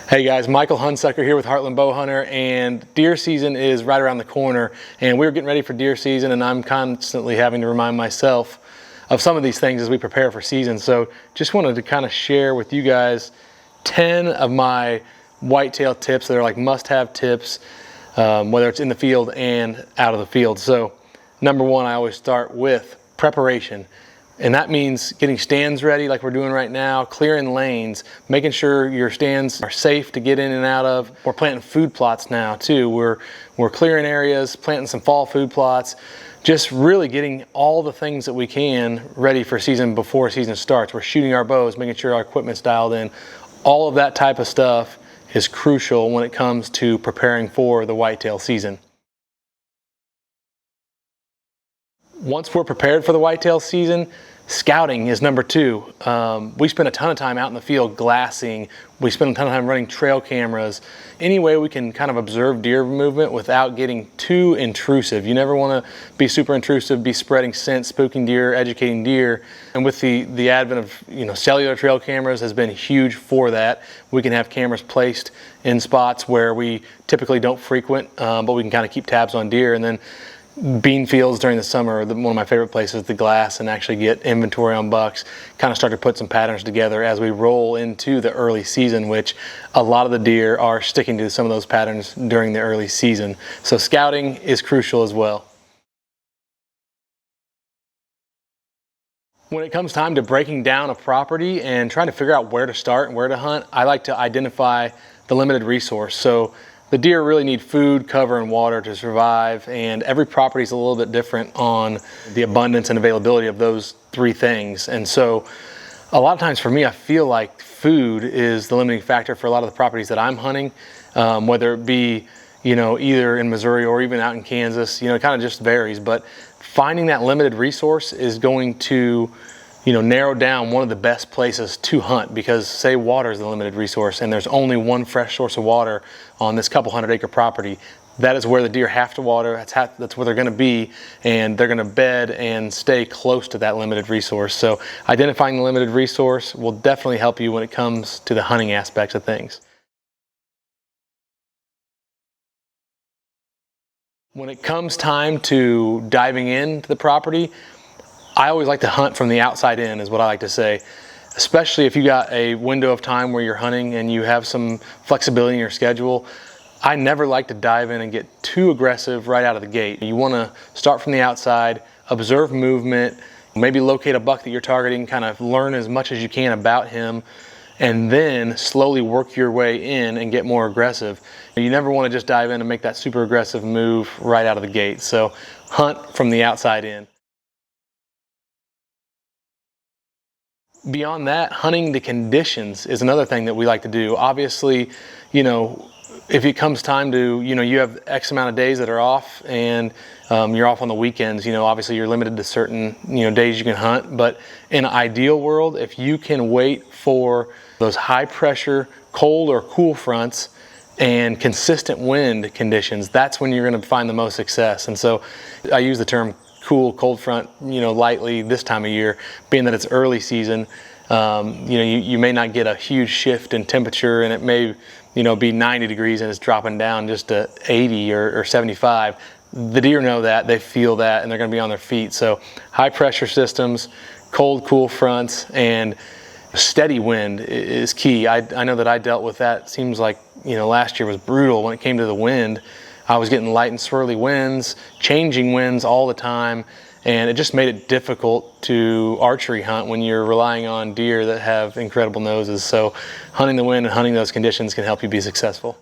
Hey guys, Michael Hunsucker here with Heartland Bowhunter, and deer season is right around the corner, and we're getting ready for deer season, and I'm constantly having to remind myself of some of these things as we prepare for season. So just wanted to kind of share with you guys 10 of my whitetail tips that are like must-have tips, whether it's in the field and out of the field. So number one, I always start with preparation. And that means getting stands ready like we're doing right now, clearing lanes, making sure your stands are safe to get in and out of. We're planting food plots now too. We're clearing areas, planting some fall food plots, just really getting all the things that we can ready for season before season starts. We're shooting our bows, making sure our equipment's dialed in. All of that type of stuff is crucial when it comes to preparing for the whitetail season. Once we're prepared for the whitetail season, scouting is number two. We spend a ton of time out in the field glassing. We spend a ton of time running trail cameras. Any way we can kind of observe deer movement without getting too intrusive. You never want to be super intrusive, be spreading scent, spooking deer, educating deer. And with the advent of cellular trail cameras has been huge for that. We can have cameras placed in spots where we typically don't frequent, but we can kind of keep tabs on deer. And then bean fields during the summer are one of my favorite places to glass and actually get inventory on bucks, kind of start to put some patterns together as we roll into the early season, which a lot of the deer are sticking to some of those patterns during the early season. So scouting is crucial as well. When it comes time to breaking down a property and trying to figure out where to start and where to hunt, I like to identify the limited resource. So the deer really need food, cover, and water to survive, and every property is a little bit different on the abundance and availability of those three things. And so a lot of times for me, I feel like food is the limiting factor for a lot of the properties that I'm hunting, whether it be either in Missouri or even out in Kansas. It kind of just varies, but finding that limited resource is going to narrow down one of the best places to hunt, because say water is the limited resource and there's only one fresh source of water on this couple 100-acre property. That is where the deer have to water. That's where they're going to be, and they're going to bed and stay close to that limited resource. So identifying the limited resource will definitely help you when it comes to the hunting aspects of things. When it comes time to diving into the property, I always like to hunt from the outside in, is what I like to say, especially if you got a window of time where you're hunting and you have some flexibility in your schedule. I never like to dive in and get too aggressive right out of the gate. You want to start from the outside, observe movement, maybe locate a buck that you're targeting, kind of learn as much as you can about him, and then slowly work your way in and get more aggressive. You never want to just dive in and make that super aggressive move right out of the gate. So hunt from the outside in. Beyond that, hunting the conditions is another thing that we like to do. Obviously, if it comes time to, you have X amount of days that are off and you're off on the weekends, obviously you're limited to certain, days you can hunt. But in an ideal world, if you can wait for those high pressure, cold or cool fronts and consistent wind conditions, that's when you're going to find the most success. And so I use the term cool, cold front, lightly this time of year, being that it's early season. You may not get a huge shift in temperature, and it may, be 90 degrees and it's dropping down just to 80 or 75. The deer know that, they feel that, and they're going to be on their feet. So high pressure systems, cold, cool fronts, and steady wind is key. I know that I dealt with that. Seems like, last year was brutal when it came to the wind. I was getting light and swirly winds, changing winds all the time, and it just made it difficult to archery hunt when you're relying on deer that have incredible noses. So hunting the wind and hunting those conditions can help you be successful.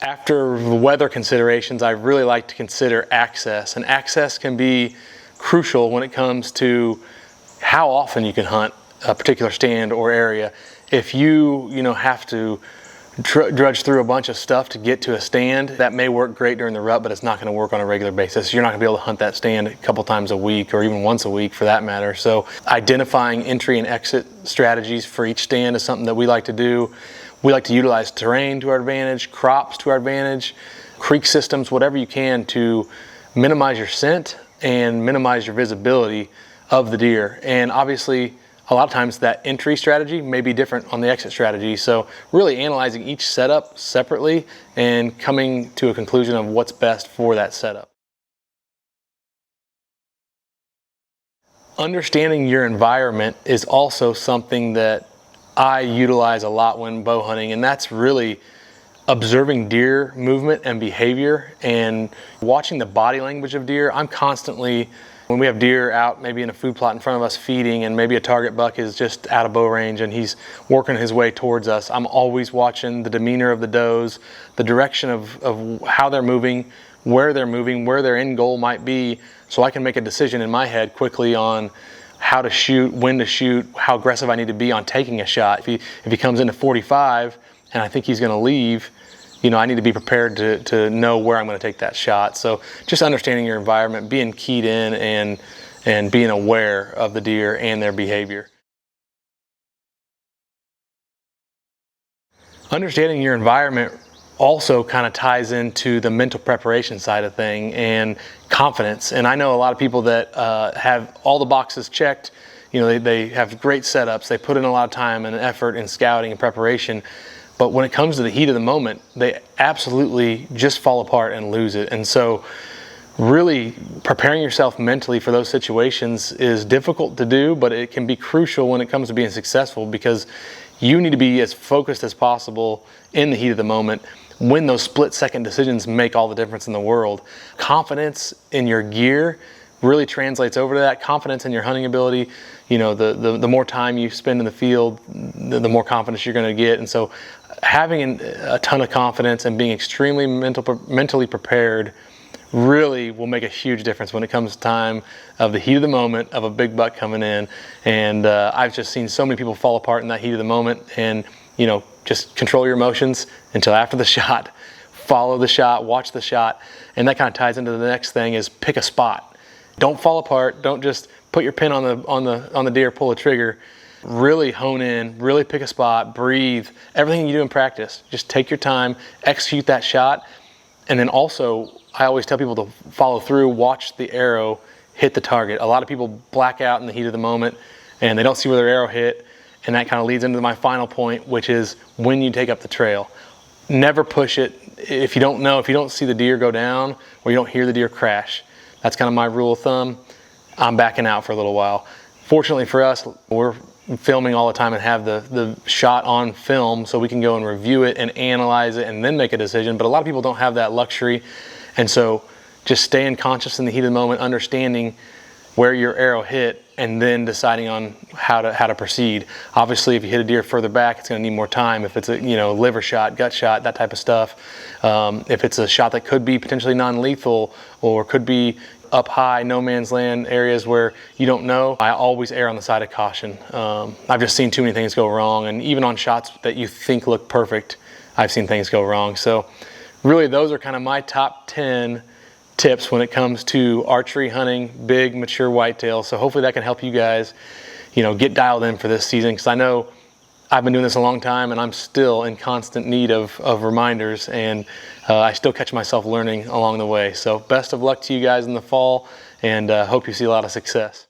After the weather considerations, I really like to consider access, and access can be crucial when it comes to how often you can hunt a particular stand or area. If you have to drudge through a bunch of stuff to get to a stand, that may work great during the rut, but it's not going to work on a regular basis. You're not going to be able to hunt that stand a couple times a week, or even once a week for that matter. So identifying entry and exit strategies for each stand is something that we like to do. We like to utilize terrain to our advantage, crops to our advantage, creek systems, whatever you can to minimize your scent and minimize your visibility of the deer. And obviously a lot of times that entry strategy may be different on the exit strategy. So really analyzing each setup separately and coming to a conclusion of what's best for that setup. Understanding your environment is also something that I utilize a lot when bow hunting, and that's really observing deer movement and behavior and watching the body language of deer. I'm constantly, when we have deer out maybe in a food plot in front of us feeding, and maybe a target buck is just out of bow range and he's working his way towards us, I'm always watching the demeanor of the does, the direction of how they're moving, where their end goal might be, so I can make a decision in my head quickly on how to shoot, when to shoot, how aggressive I need to be on taking a shot. If he comes into 45 and I think he's going to leave, you know, I need to be prepared to know where I'm going to take that shot. So just understanding your environment, being keyed in, and being aware of the deer and their behavior. Understanding your environment also kind of ties into the mental preparation side of thing and confidence. And I know a lot of people that have all the boxes checked. You know, they have great setups, they put in a lot of time and effort in scouting and preparation, but when it comes to the heat of the moment, they absolutely just fall apart and lose it. And so really preparing yourself mentally for those situations is difficult to do, but it can be crucial when it comes to being successful, because you need to be as focused as possible in the heat of the moment when those split-second decisions make all the difference in the world. Confidence in your gear really translates over to that. Confidence in your hunting ability. You know, the more time you spend in the field, the more confidence you're going to get. And so having a ton of confidence and being extremely mentally prepared really will make a huge difference when it comes to time of the heat of the moment of a big buck coming in. And I've just seen so many people fall apart in that heat of the moment. And you know, just control your emotions until after the shot, follow the shot, watch the shot. And that kind of ties into the next thing, is pick a spot. Don't fall apart. Don't just put your pin on the deer, pull a trigger. Really hone in, really pick a spot, breathe. Everything you do in practice, just take your time, execute that shot. And then also, I always tell people to follow through, watch the arrow hit the target. A lot of people black out in the heat of the moment and they don't see where their arrow hit. And that kind of leads into my final point, which is when you take up the trail. Never push it. If you don't see the deer go down, or you don't hear the deer crash, that's kind of my rule of thumb, I'm backing out for a little while. Fortunately for us, we're filming all the time and have the shot on film, so we can go and review it and analyze it and then make a decision. But a lot of people don't have that luxury. And so just staying conscious in the heat of the moment, understanding where your arrow hit, and then deciding on how to proceed. Obviously, if you hit a deer further back, it's going to need more time. If it's a liver shot, gut shot, that type of stuff. If it's a shot that could be potentially non-lethal, or could be up high, no man's land areas where you don't know, I always err on the side of caution. I've just seen too many things go wrong, and even on shots that you think look perfect, I've seen things go wrong. So really, those are kind of my top 10 tips when it comes to archery hunting, big mature whitetail. So hopefully that can help you guys, get dialed in for this season, because I know I've been doing this a long time and I'm still in constant need of reminders, and I still catch myself learning along the way. So best of luck to you guys in the fall, and hope you see a lot of success.